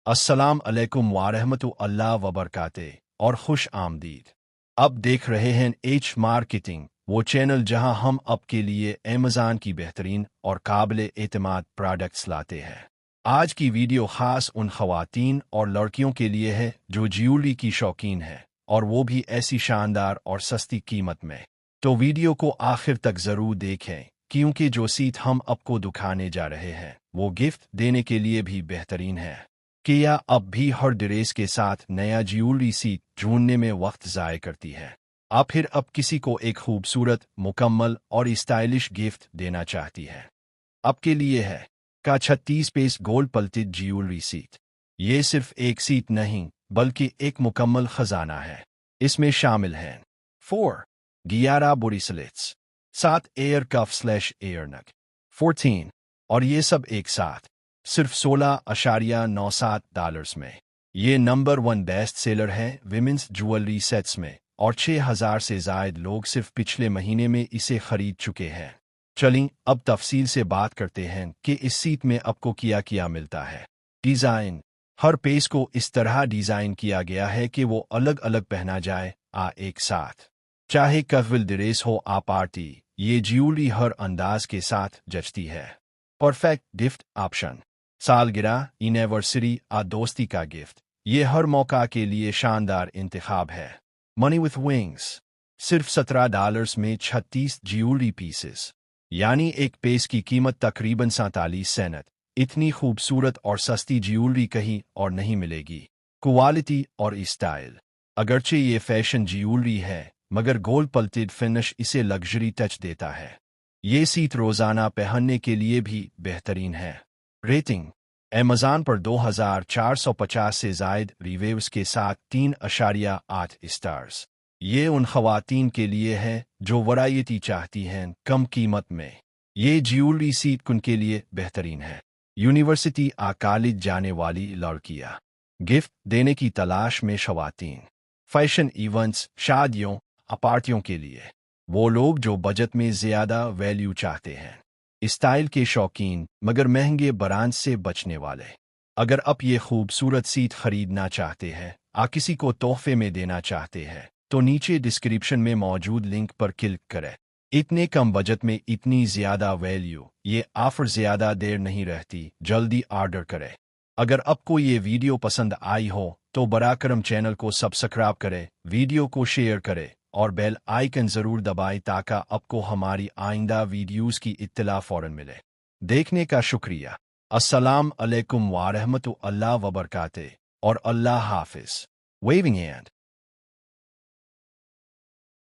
अस्सलाम अलैकुम वारहमतुल्लाह वबरकातुहू और खुश आमदीद। अब देख रहे हैं एच मार्केटिंग, वो चैनल जहां हम आपके लिए अमेज़न की बेहतरीन और काबिल एतमाद प्रोडक्ट्स लाते हैं। आज की वीडियो खास उन खवातीन और लड़कियों के लिए है जो ज्वेलरी की शौकीन है, और वो भी ऐसी शानदार और सस्ती कीमत में। तो वीडियो को आखिर तक ज़रूर देखें, क्योंकि जो सीट हम आपको दिखाने जा रहे हैं वो गिफ्ट देने के लिए भी बेहतरीन है। किया अब भी हर ड्रेस के साथ नया ज्वेलरी सीट ढूंढने में वक्त ज़ाय करती है। आप फिर अब किसी को एक खूबसूरत, मुकम्मल और स्टाइलिश गिफ्ट देना चाहती है। आपके लिए है का 36 piece gold plated jewellery set. ये सिर्फ एक सीट नहीं बल्कि एक मुकम्मल खजाना है। इसमें शामिल हैं 11 ब्रेसलेट्स, 7 एयर कफ / एयर नग, 14, और ये सब एक साथ सिर्फ $16.97 में। ये नंबर 1 बेस्ट सेलर है विमेंस ज्वेलरी सेट्स में, और 6000 से ज़ायद लोग सिर्फ पिछले महीने में इसे खरीद चुके हैं। चलिए अब तफसील से बात करते हैं कि इस सीट में आपको क्या मिलता है। डिज़ाइन: हर पेज को इस तरह डिज़ाइन किया गया है कि वो अलग अलग पहना जाए एक साथ। चाहे कैजुअल ड्रेस हो आ पार्टी, ये ज्वेलरी हर अंदाज के साथ जचती है। परफेक्ट गिफ्ट ऑप्शन: सालगिरह, एनिवर्सरी आ दोस्ती का गिफ्ट, ये हर मौका के लिए शानदार इंतखाब है। मनी विथ विंग्स: सिर्फ $17 में 36 ज्वेलरी पीसेस, यानी एक पेज की कीमत तकरीबन 47 सेंट। इतनी खूबसूरत और सस्ती ज्वेलरी कहीं और नहीं मिलेगी। क्वालिटी और स्टाइल: अगरचे ये फैशन ज्वेलरी है, मगर गोल्ड प्लेटेड फिनिश इसे लग्जरी टच देता है। ये सीट रोज़ाना पहनने के लिए भी बेहतरीन है। रेटिंग: अमेज़न पर 2450 से ज़ायद रिव्यूज़ के साथ 3.8 स्टार्स। ये उन खवातीन के लिए है जो वैरायटी चाहती हैं कम कीमत में। ये ज्वेलरी सीट उनके लिए बेहतरीन है। यूनिवर्सिटी कॉलेज जाने वाली लड़कियाँ, गिफ्ट देने की तलाश में खवातीन, फैशन इवेंट्स, शादियों, पार्टियों के लिए, वो लोग जो बजट में ज़्यादा वैल्यू चाहते हैं, स्टाइल के शौकीन मगर महंगे ब्रांड से बचने वाले। अगर आप ये खूबसूरत सीट खरीदना चाहते हैं किसी को तोहफे में देना चाहते हैं, तो नीचे डिस्क्रिप्शन में मौजूद लिंक पर क्लिक करें। इतने कम बजट में इतनी ज़्यादा वैल्यू, ये ऑफर ज़्यादा देर नहीं रहती, जल्दी ऑर्डर करें। अगर आपको ये वीडियो पसंद आई हो तो बराकरम चैनल को सब्सक्राइब करें, वीडियो को शेयर करें और बेल आइकन ज़रूर दबाएं ताकि आपको हमारी आइंदा वीडियोज़ की इत्तला फ़ौरन मिले। देखने का शुक्रिया। अस्सलाम अलैकुम वारहमतुल्लाह वबरकातुहू और अल्लाह हाफ़िज़। Waving hand.